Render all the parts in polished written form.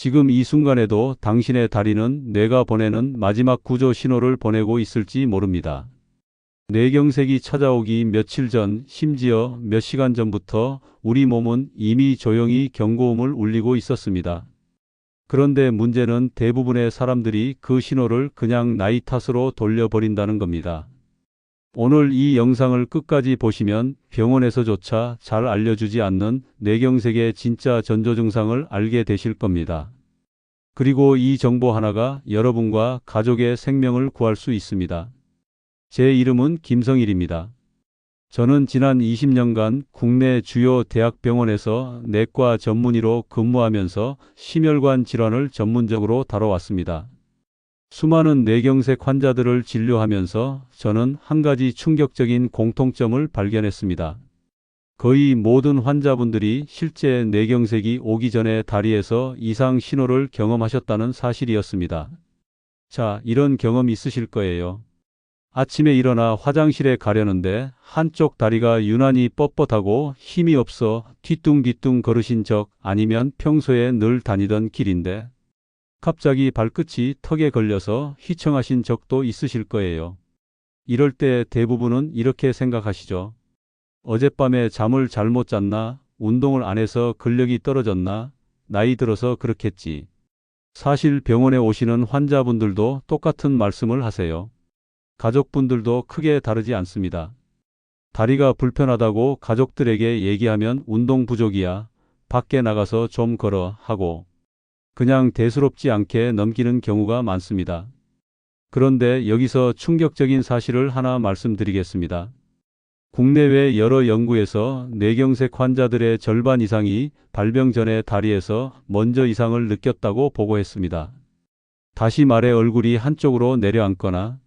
지금 이 순간에도 당신의 다리는 뇌가 보내는 마지막 구조 신호를 보내고 있을지 모릅니다. 뇌경색이 찾아오기 며칠 전, 심지어 몇 시간 전부터 우리 몸은 이미 조용히 경고음을 울리고 있었습니다. 그런데 문제는 대부분의 사람들이 그 신호를 그냥 나이 탓으로 돌려버린다는 겁니다. 오늘 이 영상을 끝까지 보시면 병원에서조차 잘 알려주지 않는 뇌경색의 진짜 전조 증상을 알게 되실 겁니다. 그리고 이 정보 하나가 여러분과 가족의 생명을 구할 수 있습니다. 제 이름은 김성일입니다. 저는 지난 20년간 국내 주요 대학병원에서 내과 전문의로 근무하면서 심혈관 질환을 전문적으로 다뤄왔습니다. 수많은 뇌경색 환자들을 진료하면서 저는 한 가지 충격적인 공통점을 발견했습니다. 거의 모든 환자분들이 실제 뇌경색이 오기 전에 다리에서 이상 신호를 경험하셨다는 사실이었습니다. 자, 이런 경험 있으실 거예요. 아침에 일어나 화장실에 가려는데 한쪽 다리가 유난히 뻣뻣하고 힘이 없어 뒤뚱뒤뚱 걸으신 적, 아니면 평소에 늘 다니던 길인데 갑자기 발끝이 턱에 걸려서 휘청하신 적도 있으실 거예요. 이럴 때 대부분은 이렇게 생각하시죠. 어젯밤에 잠을 잘못 잤나? 운동을 안 해서 근력이 떨어졌나? 나이 들어서 그렇겠지. 사실 병원에 오시는 환자분들도 똑같은 말씀을 하세요. 가족분들도 크게 다르지 않습니다. 다리가 불편하다고 가족들에게 얘기하면 운동 부족이야, 밖에 나가서 좀 걸어 하고 그냥 대수롭지 않게 넘기는 경우가 많습니다. 그런데 여기서 충격적인 사실을 하나 말씀드리겠습니다. 국내외 여러 연구에서 뇌경색 환자들의 절반 이상이 발병 전에 다리에서 먼저 이상을 느꼈다고 보고했습니다. 다시 말해, 얼굴이 한쪽으로 내려앉거나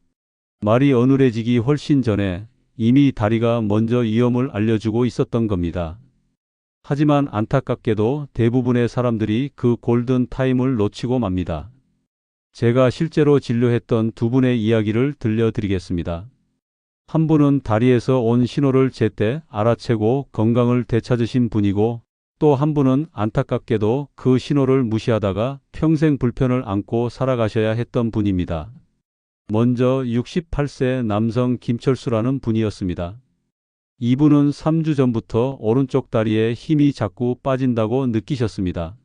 말이 어눌해지기 훨씬 전에 이미 다리가 먼저 위험을 알려주고 있었던 겁니다. 하지만 안타깝게도 대부분의 사람들이 그 골든 타임을 놓치고 맙니다. 제가 실제로 진료했던 두 분의 이야기를 들려드리겠습니다. 한 분은 다리에서 온 신호를 제때 알아채고 건강을 되찾으신 분이고, 또 한 분은 안타깝게도 그 신호를 무시하다가 평생 불편을 안고 살아가셔야 했던 분입니다. 먼저 68세 남성 김철수라는 분이었습니다. 이분은 3주 전부터 오른쪽 다리에 힘이 자꾸 빠진다고 느끼셨습니다.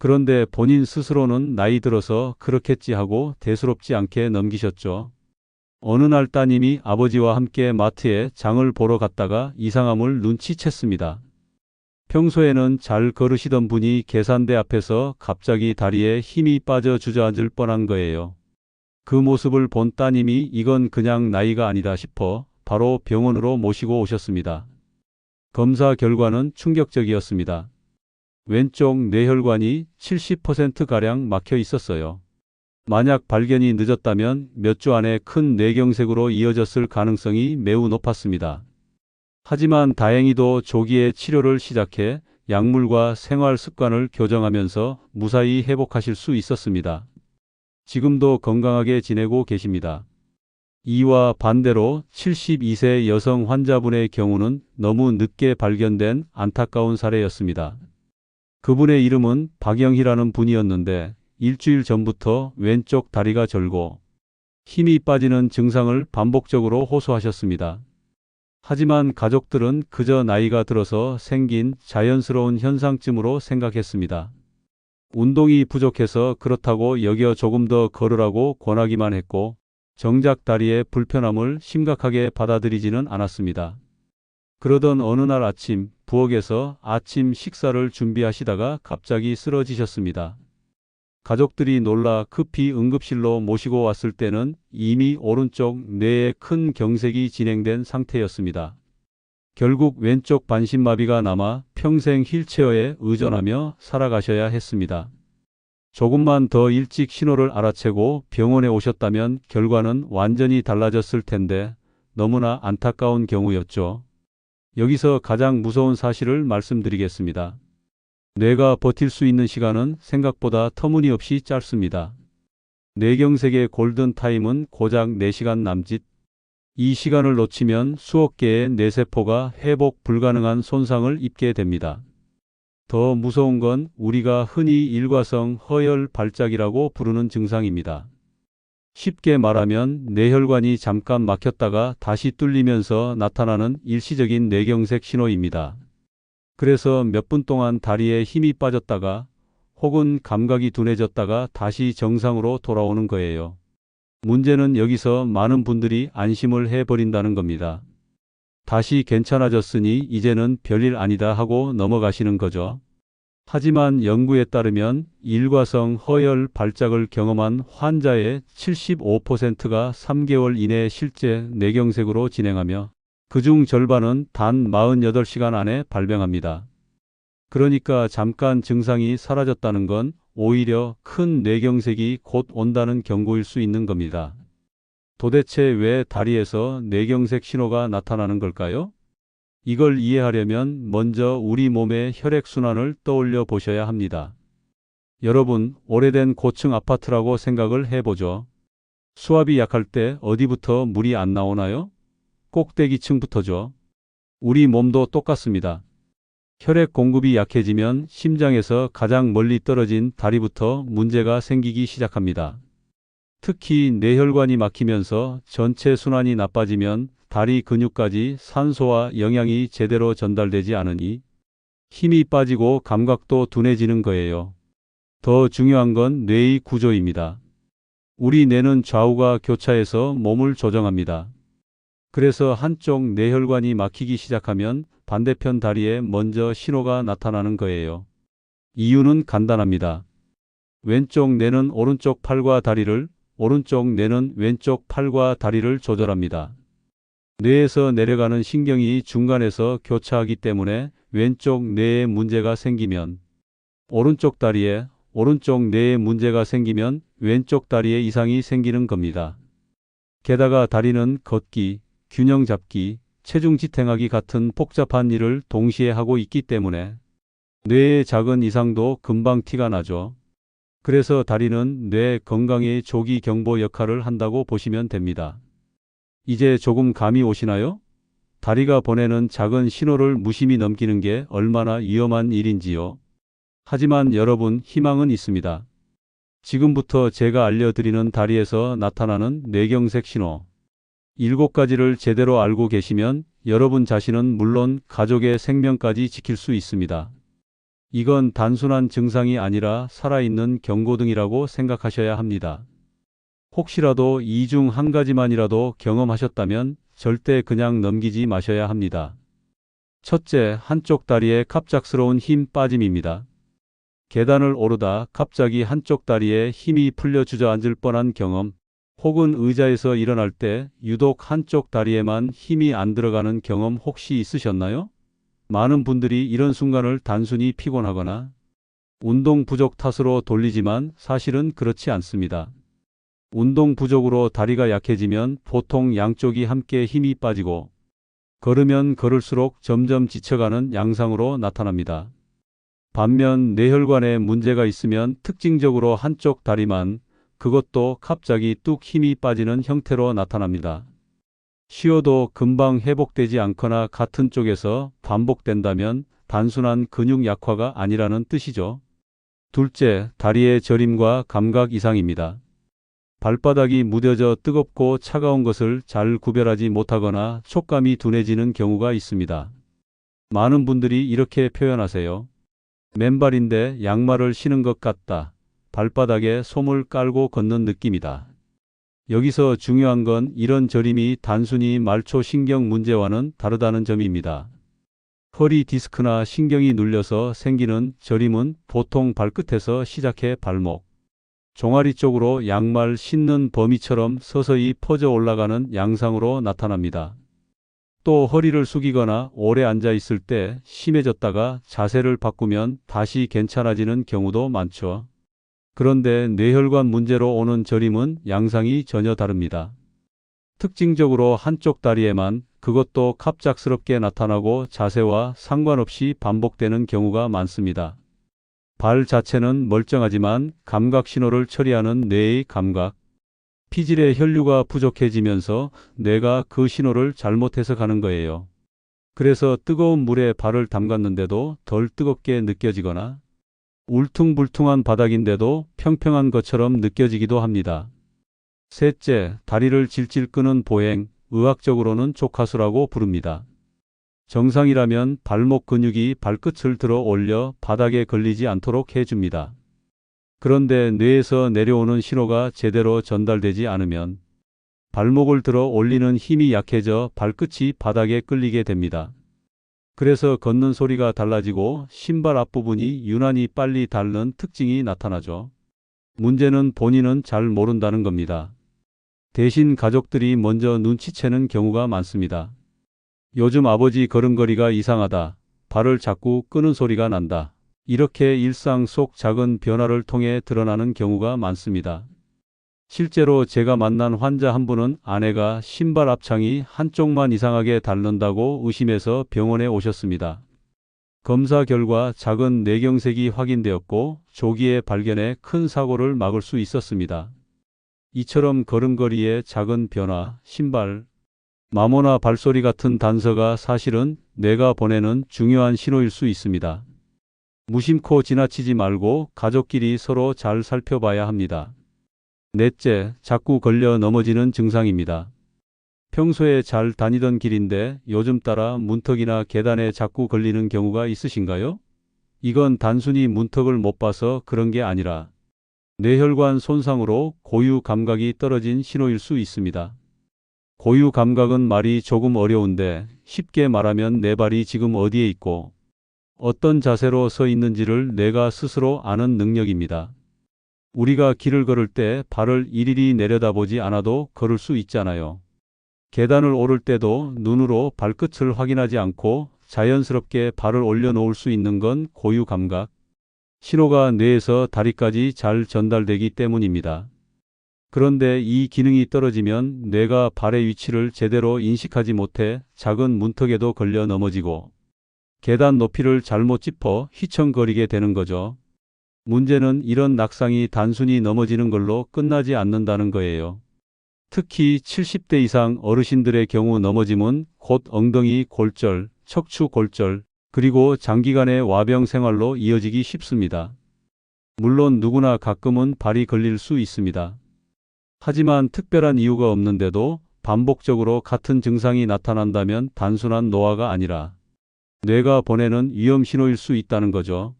그런데 본인 스스로는 나이 들어서 그렇겠지 하고 대수롭지 않게 넘기셨죠. 어느 날 따님이 아버지와 함께 마트에 장을 보러 갔다가 이상함을 눈치챘습니다. 평소에는 잘 걸으시던 분이 계산대 앞에서 갑자기 다리에 힘이 빠져 주저앉을 뻔한 거예요. 그 모습을 본 따님이 이건 그냥 나이가 아니다 싶어 바로 병원으로 모시고 오셨습니다. 검사 결과는 충격적이었습니다. 왼쪽 뇌혈관이 70%가량 막혀 있었어요. 만약 발견이 늦었다면 몇 주 안에 큰 뇌경색으로 이어졌을 가능성이 매우 높았습니다. 하지만 다행히도 조기에 치료를 시작해 약물과 생활 습관을 교정하면서 무사히 회복하실 수 있었습니다. 지금도 건강하게 지내고 계십니다. 이와 반대로 72세 여성 환자분의 경우는 너무 늦게 발견된 안타까운 사례였습니다. 그분의 이름은 박영희라는 분이었는데 일주일 전부터 왼쪽 다리가 절고 힘이 빠지는 증상을 반복적으로 호소하셨습니다. 하지만 가족들은 그저 나이가 들어서 생긴 자연스러운 현상쯤으로 생각했습니다. 운동이 부족해서 그렇다고 여겨 조금 더 걸으라고 권하기만 했고, 정작 다리의 불편함을 심각하게 받아들이지는 않았습니다. 그러던 어느 날 아침, 부엌에서 아침 식사를 준비하시다가 갑자기 쓰러지셨습니다. 가족들이 놀라 급히 응급실로 모시고 왔을 때는 이미 오른쪽 뇌에 큰 경색이 진행된 상태였습니다. 결국 왼쪽 반신마비가 남아 평생 휠체어에 의존하며 살아가셔야 했습니다. 조금만 더 일찍 신호를 알아채고 병원에 오셨다면 결과는 완전히 달라졌을 텐데 너무나 안타까운 경우였죠. 여기서 가장 무서운 사실을 말씀드리겠습니다. 뇌가 버틸 수 있는 시간은 생각보다 터무니없이 짧습니다. 뇌경색의 골든타임은 고작 4시간 남짓. 이 시간을 놓치면 수억 개의 뇌세포가 회복 불가능한 손상을 입게 됩니다. 더 무서운 건 우리가 흔히 일과성 허혈 발작이라고 부르는 증상입니다. 쉽게 말하면 뇌혈관이 잠깐 막혔다가 다시 뚫리면서 나타나는 일시적인 뇌경색 신호입니다. 그래서 몇 분 동안 다리에 힘이 빠졌다가 혹은 감각이 둔해졌다가 다시 정상으로 돌아오는 거예요. 문제는 여기서 많은 분들이 안심을 해버린다는 겁니다. 다시 괜찮아졌으니 이제는 별일 아니다 하고 넘어가시는 거죠. 하지만 연구에 따르면 일과성 허혈 발작을 경험한 환자의 75%가 3개월 이내에 실제 뇌경색으로 진행하며 그중 절반은 단 48시간 안에 발병합니다. 그러니까 잠깐 증상이 사라졌다는 건 오히려 큰 뇌경색이 곧 온다는 경고일 수 있는 겁니다. 도대체 왜 다리에서 뇌경색 신호가 나타나는 걸까요? 이걸 이해하려면 먼저 우리 몸의 혈액순환을 떠올려 보셔야 합니다. 여러분, 오래된 고층 아파트라고 생각을 해보죠. 수압이 약할 때 어디부터 물이 안 나오나요? 꼭대기층부터죠. 우리 몸도 똑같습니다. 혈액 공급이 약해지면 심장에서 가장 멀리 떨어진 다리부터 문제가 생기기 시작합니다. 특히 뇌혈관이 막히면서 전체 순환이 나빠지면 다리 근육까지 산소와 영양이 제대로 전달되지 않으니 힘이 빠지고 감각도 둔해지는 거예요. 더 중요한 건 뇌의 구조입니다. 우리 뇌는 좌우가 교차해서 몸을 조정합니다. 그래서 한쪽 뇌혈관이 막히기 시작하면 반대편 다리에 먼저 신호가 나타나는 거예요. 이유는 간단합니다. 왼쪽 뇌는 오른쪽 팔과 다리를, 오른쪽 뇌는 왼쪽 팔과 다리를 조절합니다. 뇌에서 내려가는 신경이 중간에서 교차하기 때문에 왼쪽 뇌에 문제가 생기면 오른쪽 다리에, 오른쪽 뇌에 문제가 생기면 왼쪽 다리에 이상이 생기는 겁니다. 게다가 다리는 걷기, 균형 잡기, 체중 지탱하기 같은 복잡한 일을 동시에 하고 있기 때문에 뇌의 작은 이상도 금방 티가 나죠. 그래서 다리는 뇌 건강의 조기 경보 역할을 한다고 보시면 됩니다. 이제 조금 감이 오시나요? 다리가 보내는 작은 신호를 무심히 넘기는 게 얼마나 위험한 일인지요. 하지만 여러분, 희망은 있습니다. 지금부터 제가 알려드리는 다리에서 나타나는 뇌경색 신호 7가지를 제대로 알고 계시면 여러분 자신은 물론 가족의 생명까지 지킬 수 있습니다. 이건 단순한 증상이 아니라 살아있는 경고등이라고 생각하셔야 합니다. 혹시라도 이 중 한 가지만이라도 경험하셨다면 절대 그냥 넘기지 마셔야 합니다. 첫째, 한쪽 다리에 갑작스러운 힘 빠짐입니다. 계단을 오르다 갑자기 한쪽 다리에 힘이 풀려 주저앉을 뻔한 경험, 혹은 의자에서 일어날 때 유독 한쪽 다리에만 힘이 안 들어가는 경험 혹시 있으셨나요? 많은 분들이 이런 순간을 단순히 피곤하거나 운동 부족 탓으로 돌리지만 사실은 그렇지 않습니다. 운동 부족으로 다리가 약해지면 보통 양쪽이 함께 힘이 빠지고 걸으면 걸을수록 점점 지쳐가는 양상으로 나타납니다. 반면 뇌혈관에 문제가 있으면 특징적으로 한쪽 다리만, 그것도 갑자기 뚝 힘이 빠지는 형태로 나타납니다. 쉬어도 금방 회복되지 않거나 같은 쪽에서 반복된다면 단순한 근육 약화가 아니라는 뜻이죠. 둘째, 다리의 저림과 감각 이상입니다. 발바닥이 무뎌져 뜨겁고 차가운 것을 잘 구별하지 못하거나 촉감이 둔해지는 경우가 있습니다. 많은 분들이 이렇게 표현하세요. 맨발인데 양말을 신은 것 같다. 발바닥에 솜을 깔고 걷는 느낌이다. 여기서 중요한 건 이런 저림이 단순히 말초 신경 문제와는 다르다는 점입니다. 허리 디스크나 신경이 눌려서 생기는 저림은 보통 발끝에서 시작해 발목, 종아리 쪽으로 양말 신는 범위처럼 서서히 퍼져 올라가는 양상으로 나타납니다. 또 허리를 숙이거나 오래 앉아 있을 때 심해졌다가 자세를 바꾸면 다시 괜찮아지는 경우도 많죠. 그런데 뇌혈관 문제로 오는 저림은 양상이 전혀 다릅니다. 특징적으로 한쪽 다리에만, 그것도 갑작스럽게 나타나고 자세와 상관없이 반복되는 경우가 많습니다. 발 자체는 멀쩡하지만 감각 신호를 처리하는 뇌의 감각, 피질의 혈류가 부족해지면서 뇌가 그 신호를 잘못 해석하는 거예요. 그래서 뜨거운 물에 발을 담갔는데도 덜 뜨겁게 느껴지거나 울퉁불퉁한 바닥인데도 평평한 것처럼 느껴지기도 합니다. 셋째, 다리를 질질 끄는 보행, 의학적으로는 족하수라고 부릅니다. 정상이라면 발목 근육이 발끝을 들어 올려 바닥에 걸리지 않도록 해줍니다. 그런데 뇌에서 내려오는 신호가 제대로 전달되지 않으면 발목을 들어 올리는 힘이 약해져 발끝이 바닥에 끌리게 됩니다. 그래서 걷는 소리가 달라지고 신발 앞부분이 유난히 빨리 닳는 특징이 나타나죠. 문제는 본인은 잘 모른다는 겁니다. 대신 가족들이 먼저 눈치채는 경우가 많습니다. 요즘 아버지 걸음걸이가 이상하다. 발을 자꾸 끄는 소리가 난다. 이렇게 일상 속 작은 변화를 통해 드러나는 경우가 많습니다. 실제로 제가 만난 환자 한 분은 아내가 신발 앞창이 한쪽만 이상하게 닳는다고 의심해서 병원에 오셨습니다. 검사 결과 작은 뇌경색이 확인되었고 조기에 발견해 큰 사고를 막을 수 있었습니다. 이처럼 걸음걸이의 작은 변화, 신발, 마모나 발소리 같은 단서가 사실은 뇌가 보내는 중요한 신호일 수 있습니다. 무심코 지나치지 말고 가족끼리 서로 잘 살펴봐야 합니다. 넷째, 자꾸 걸려 넘어지는 증상입니다. 평소에 잘 다니던 길인데 요즘 따라 문턱이나 계단에 자꾸 걸리는 경우가 있으신가요? 이건 단순히 문턱을 못 봐서 그런 게 아니라 뇌혈관 손상으로 고유 감각이 떨어진 신호일 수 있습니다. 고유 감각은 말이 조금 어려운데 쉽게 말하면 내 발이 지금 어디에 있고 어떤 자세로 서 있는지를 내가 스스로 아는 능력입니다. 우리가 길을 걸을 때 발을 일일이 내려다보지 않아도 걸을 수 있잖아요. 계단을 오를 때도 눈으로 발끝을 확인하지 않고 자연스럽게 발을 올려놓을 수 있는 건 고유 감각. 신호가 뇌에서 다리까지 잘 전달되기 때문입니다. 그런데 이 기능이 떨어지면 뇌가 발의 위치를 제대로 인식하지 못해 작은 문턱에도 걸려 넘어지고 계단 높이를 잘못 짚어 휘청거리게 되는 거죠. 문제는 이런 낙상이 단순히 넘어지는 걸로 끝나지 않는다는 거예요. 특히 70대 이상 어르신들의 경우 넘어짐은 곧 엉덩이 골절, 척추 골절, 그리고 장기간의 와병 생활로 이어지기 쉽습니다. 물론 누구나 가끔은 발이 걸릴 수 있습니다. 하지만 특별한 이유가 없는데도 반복적으로 같은 증상이 나타난다면 단순한 노화가 아니라 뇌가 보내는 위험 신호일 수 있다는 거죠.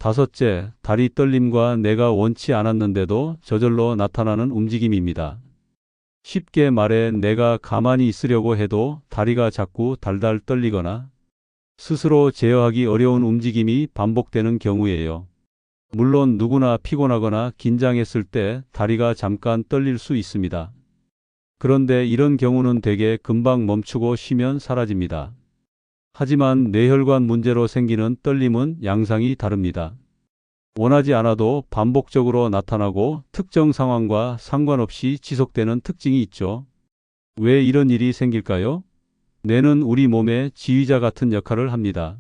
다섯째, 다리 떨림과 내가 원치 않았는데도 저절로 나타나는 움직임입니다. 쉽게 말해 내가 가만히 있으려고 해도 다리가 자꾸 달달 떨리거나 스스로 제어하기 어려운 움직임이 반복되는 경우예요. 물론 누구나 피곤하거나 긴장했을 때 다리가 잠깐 떨릴 수 있습니다. 그런데 이런 경우는 대개 금방 멈추고 쉬면 사라집니다. 하지만 뇌혈관 문제로 생기는 떨림은 양상이 다릅니다. 원하지 않아도 반복적으로 나타나고 특정 상황과 상관없이 지속되는 특징이 있죠. 왜 이런 일이 생길까요? 뇌는 우리 몸의 지휘자 같은 역할을 합니다.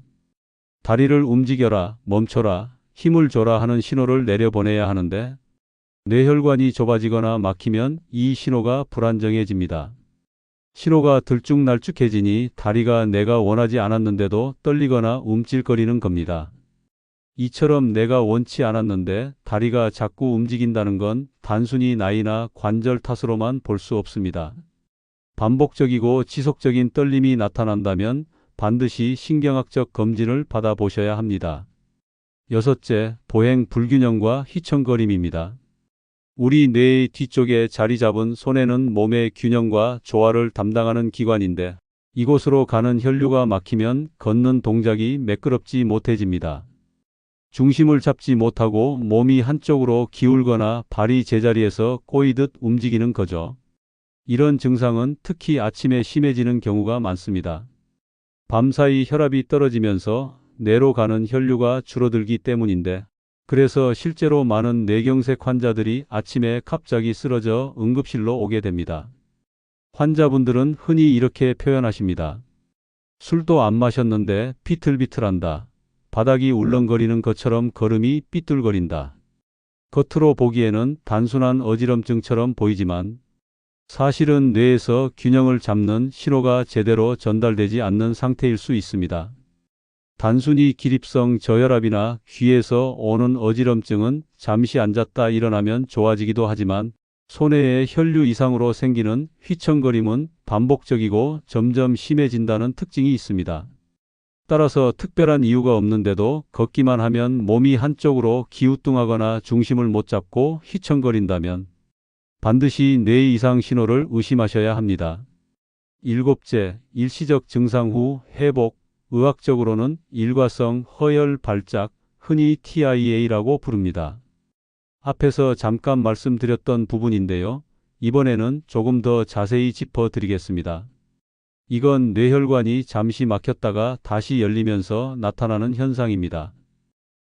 다리를 움직여라, 멈춰라, 힘을 줘라 하는 신호를 내려보내야 하는데 뇌혈관이 좁아지거나 막히면 이 신호가 불안정해집니다. 신호가 들쭉날쭉해지니 다리가 내가 원하지 않았는데도 떨리거나 움찔거리는 겁니다. 이처럼 내가 원치 않았는데 다리가 자꾸 움직인다는 건 단순히 나이나 관절 탓으로만 볼 수 없습니다. 반복적이고 지속적인 떨림이 나타난다면 반드시 신경학적 검진을 받아보셔야 합니다. 여섯째, 보행 불균형과 휘청거림입니다. 우리 뇌의 뒤쪽에 자리 잡은 손에는 몸의 균형과 조화를 담당하는 기관인데 이곳으로 가는 혈류가 막히면 걷는 동작이 매끄럽지 못해집니다. 중심을 잡지 못하고 몸이 한쪽으로 기울거나 발이 제자리에서 꼬이듯 움직이는 거죠. 이런 증상은 특히 아침에 심해지는 경우가 많습니다. 밤사이 혈압이 떨어지면서 뇌로 가는 혈류가 줄어들기 때문인데 그래서 실제로 많은 뇌경색 환자들이 아침에 갑자기 쓰러져 응급실로 오게 됩니다. 환자분들은 흔히 이렇게 표현하십니다. 술도 안 마셨는데 비틀비틀한다. 바닥이 울렁거리는 것처럼 걸음이 삐뚤거린다. 겉으로 보기에는 단순한 어지럼증처럼 보이지만 사실은 뇌에서 균형을 잡는 신호가 제대로 전달되지 않는 상태일 수 있습니다. 단순히 기립성 저혈압이나 귀에서 오는 어지럼증은 잠시 앉았다 일어나면 좋아지기도 하지만 손해의 혈류 이상으로 생기는 휘청거림은 반복적이고 점점 심해진다는 특징이 있습니다. 따라서 특별한 이유가 없는데도 걷기만 하면 몸이 한쪽으로 기우뚱하거나 중심을 못 잡고 휘청거린다면 반드시 뇌 이상 신호를 의심하셔야 합니다. 일곱째, 일시적 증상 후 회복. 의학적으로는 일과성 허혈 발작, 흔히 TIA라고 부릅니다. 앞에서 잠깐 말씀드렸던 부분인데요. 이번에는 조금 더 자세히 짚어드리겠습니다. 이건 뇌혈관이 잠시 막혔다가 다시 열리면서 나타나는 현상입니다.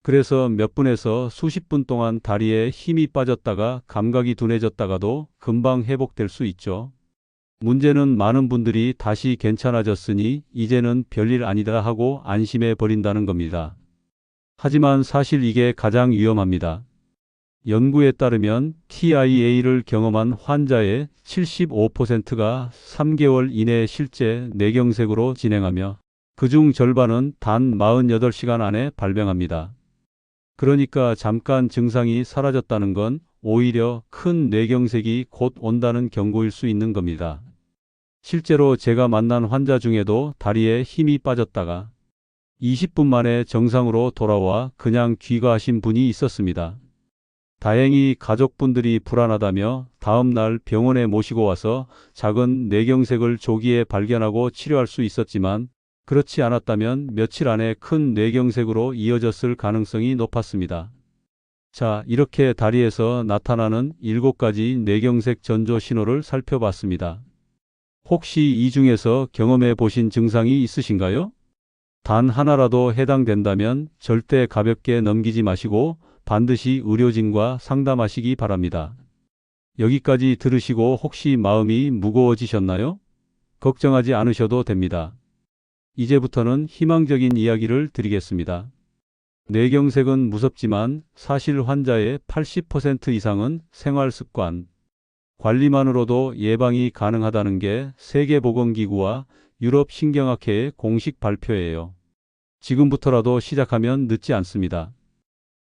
그래서 몇 분에서 수십 분 동안 다리에 힘이 빠졌다가 감각이 둔해졌다가도 금방 회복될 수 있죠. 문제는 많은 분들이 다시 괜찮아졌으니 이제는 별일 아니다 하고 안심해 버린다는 겁니다. 하지만 사실 이게 가장 위험합니다. 연구에 따르면 TIA를 경험한 환자의 75%가 3개월 이내에 실제 뇌경색으로 진행하며 그중 절반은 단 48시간 안에 발병합니다. 그러니까 잠깐 증상이 사라졌다는 건 오히려 큰 뇌경색이 곧 온다는 경고일 수 있는 겁니다. 실제로 제가 만난 환자 중에도 다리에 힘이 빠졌다가 20분 만에 정상으로 돌아와 그냥 귀가하신 분이 있었습니다. 다행히 가족분들이 불안하다며 다음 날 병원에 모시고 와서 작은 뇌경색을 조기에 발견하고 치료할 수 있었지만 그렇지 않았다면 며칠 안에 큰 뇌경색으로 이어졌을 가능성이 높았습니다. 자, 이렇게 다리에서 나타나는 7가지 뇌경색 전조 신호를 살펴봤습니다. 혹시 이 중에서 경험해 보신 증상이 있으신가요? 단 하나라도 해당된다면 절대 가볍게 넘기지 마시고 반드시 의료진과 상담하시기 바랍니다. 여기까지 들으시고 혹시 마음이 무거워지셨나요? 걱정하지 않으셔도 됩니다. 이제부터는 희망적인 이야기를 드리겠습니다. 뇌경색은 무섭지만 사실 환자의 80% 이상은 생활 습관, 관리만으로도 예방이 가능하다는 게 세계보건기구와 유럽신경학회의 공식 발표예요. 지금부터라도 시작하면 늦지 않습니다.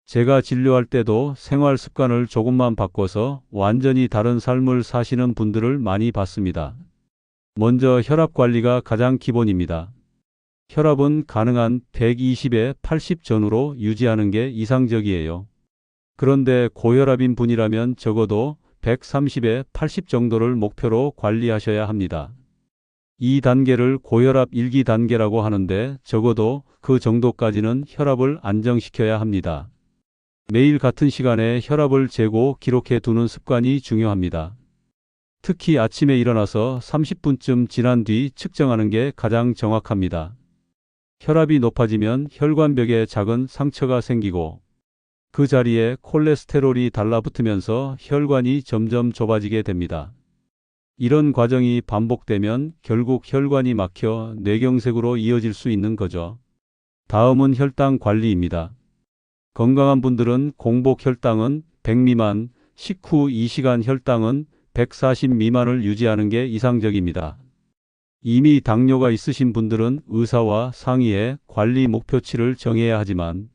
제가 진료할 때도 생활 습관을 조금만 바꿔서 완전히 다른 삶을 사시는 분들을 많이 봤습니다. 먼저 혈압 관리가 가장 기본입니다. 혈압은 가능한 120에 80 전후로 유지하는 게 이상적이에요. 그런데 고혈압인 분이라면 적어도 130에 80 정도를 목표로 관리하셔야 합니다. 이 단계를 고혈압 1기 단계라고 하는데 적어도 그 정도까지는 혈압을 안정시켜야 합니다. 매일 같은 시간에 혈압을 재고 기록해 두는 습관이 중요합니다. 특히 아침에 일어나서 30분쯤 지난 뒤 측정하는 게 가장 정확합니다. 혈압이 높아지면 혈관벽에 작은 상처가 생기고 그 자리에 콜레스테롤이 달라붙으면서 혈관이 점점 좁아지게 됩니다. 이런 과정이 반복되면 결국 혈관이 막혀 뇌경색으로 이어질 수 있는 거죠. 다음은 혈당 관리입니다. 건강한 분들은 공복 혈당은 100 미만, 식후 2시간 혈당은 140 미만을 유지하는 게 이상적입니다. 이미 당뇨가 있으신 분들은 의사와 상의해 관리 목표치를 정해야 하지만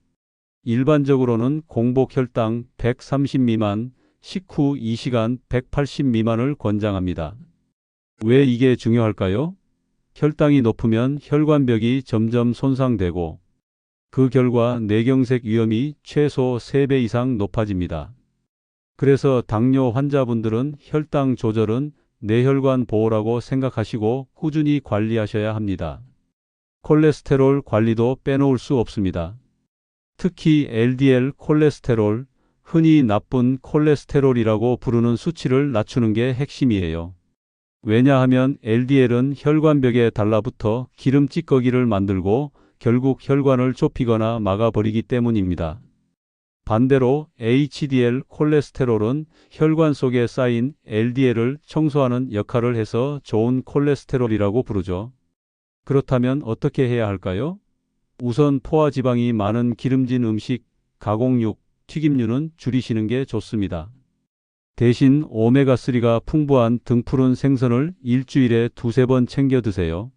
일반적으로는 공복 혈당 130 미만, 식후 2시간 180 미만을 권장합니다. 왜 이게 중요할까요? 혈당이 높으면 혈관벽이 점점 손상되고 그 결과 뇌경색 위험이 최소 3배 이상 높아집니다. 그래서 당뇨 환자분들은 혈당 조절은 뇌혈관 보호라고 생각하시고 꾸준히 관리하셔야 합니다. 콜레스테롤 관리도 빼놓을 수 없습니다. 특히 LDL 콜레스테롤, 흔히 나쁜 콜레스테롤이라고 부르는 수치를 낮추는 게 핵심이에요. 왜냐하면 LDL은 혈관벽에 달라붙어 기름 찌꺼기를 만들고 결국 혈관을 좁히거나 막아버리기 때문입니다. 반대로 HDL 콜레스테롤은 혈관 속에 쌓인 LDL을 청소하는 역할을 해서 좋은 콜레스테롤이라고 부르죠. 그렇다면 어떻게 해야 할까요? 우선 포화지방이 많은 기름진 음식, 가공육, 튀김류는 줄이시는 게 좋습니다. 대신 오메가3가 풍부한 등푸른 생선을 일주일에 두세 번 챙겨 드세요.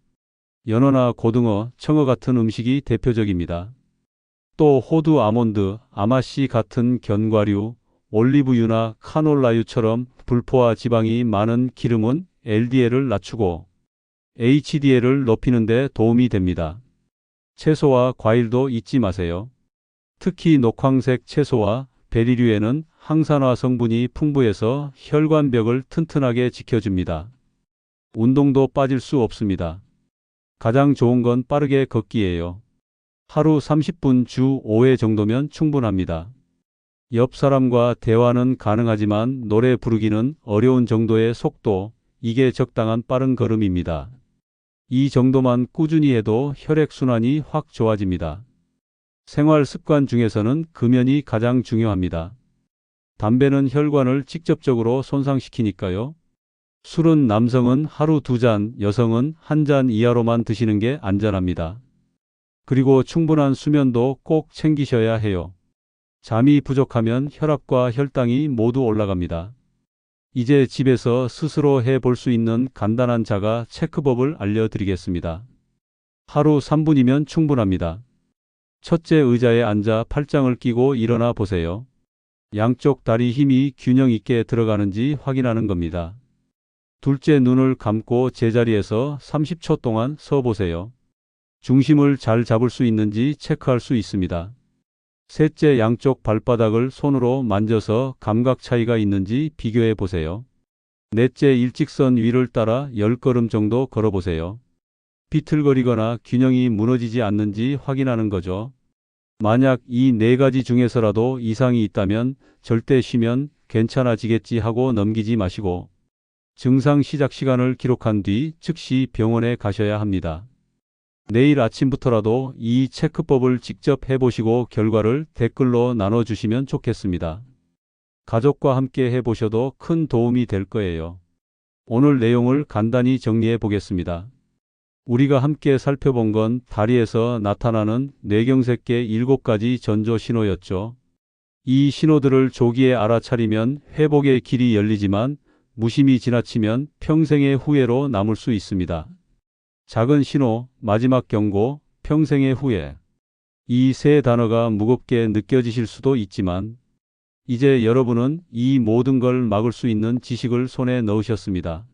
연어나 고등어, 청어 같은 음식이 대표적입니다. 또 호두, 아몬드, 아마씨 같은 견과류, 올리브유나 카놀라유처럼 불포화 지방이 많은 기름은 LDL을 낮추고 HDL을 높이는 데 도움이 됩니다. 채소와 과일도 잊지 마세요. 특히 녹황색 채소와 베리류에는 항산화 성분이 풍부해서 혈관벽을 튼튼하게 지켜줍니다. 운동도 빠질 수 없습니다. 가장 좋은 건 빠르게 걷기예요. 하루 30분 주 5회 정도면 충분합니다. 옆 사람과 대화는 가능하지만 노래 부르기는 어려운 정도의 속도, 이게 적당한 빠른 걸음입니다. 이 정도만 꾸준히 해도 혈액순환이 확 좋아집니다. 생활 습관 중에서는 금연이 가장 중요합니다. 담배는 혈관을 직접적으로 손상시키니까요. 술은 남성은 하루 2잔, 여성은 1잔 이하로만 드시는 게 안전합니다. 그리고 충분한 수면도 꼭 챙기셔야 해요. 잠이 부족하면 혈압과 혈당이 모두 올라갑니다. 이제 집에서 스스로 해볼 수 있는 간단한 자가 체크법을 알려드리겠습니다. 하루 3분이면 충분합니다. 첫째, 의자에 앉아 팔짱을 끼고 일어나 보세요. 양쪽 다리 힘이 균형 있게 들어가는지 확인하는 겁니다. 둘째, 눈을 감고 제자리에서 30초 동안 서 보세요. 중심을 잘 잡을 수 있는지 체크할 수 있습니다. 셋째, 양쪽 발바닥을 손으로 만져서 감각 차이가 있는지 비교해 보세요. 넷째, 일직선 위를 따라 10걸음 정도 걸어보세요. 비틀거리거나 균형이 무너지지 않는지 확인하는 거죠. 만약 이 4가지 중에서라도 이상이 있다면 절대 쉬면 괜찮아지겠지 하고 넘기지 마시고 증상 시작 시간을 기록한 뒤 즉시 병원에 가셔야 합니다. 내일 아침부터라도 이 체크법을 직접 해보시고 결과를 댓글로 나눠주시면 좋겠습니다. 가족과 함께 해보셔도 큰 도움이 될 거예요. 오늘 내용을 간단히 정리해 보겠습니다. 우리가 함께 살펴본 건 다리에서 나타나는 뇌경색계 7가지 전조 신호였죠. 이 신호들을 조기에 알아차리면 회복의 길이 열리지만 무심히 지나치면 평생의 후회로 남을 수 있습니다. 작은 신호, 마지막 경고, 평생의 후회. 이 세 단어가 무겁게 느껴지실 수도 있지만 이제 여러분은 이 모든 걸 막을 수 있는 지식을 손에 넣으셨습니다.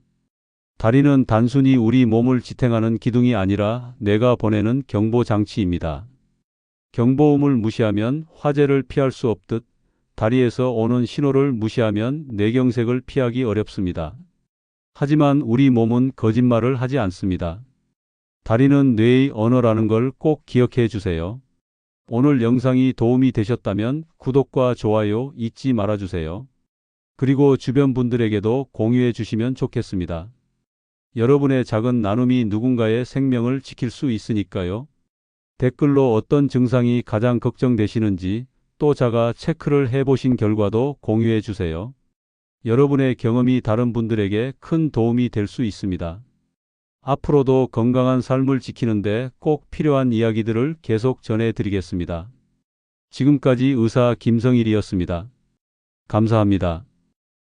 다리는 단순히 우리 몸을 지탱하는 기둥이 아니라 뇌가 보내는 경보 장치입니다. 경보음을 무시하면 화재를 피할 수 없듯 다리에서 오는 신호를 무시하면 뇌경색을 피하기 어렵습니다. 하지만 우리 몸은 거짓말을 하지 않습니다. 다리는 뇌의 언어라는 걸 꼭 기억해 주세요. 오늘 영상이 도움이 되셨다면 구독과 좋아요 잊지 말아주세요. 그리고 주변 분들에게도 공유해 주시면 좋겠습니다. 여러분의 작은 나눔이 누군가의 생명을 지킬 수 있으니까요. 댓글로 어떤 증상이 가장 걱정되시는지 또 자가 체크를 해보신 결과도 공유해 주세요. 여러분의 경험이 다른 분들에게 큰 도움이 될 수 있습니다. 앞으로도 건강한 삶을 지키는데 꼭 필요한 이야기들을 계속 전해드리겠습니다. 지금까지 의사 김성일이었습니다. 감사합니다.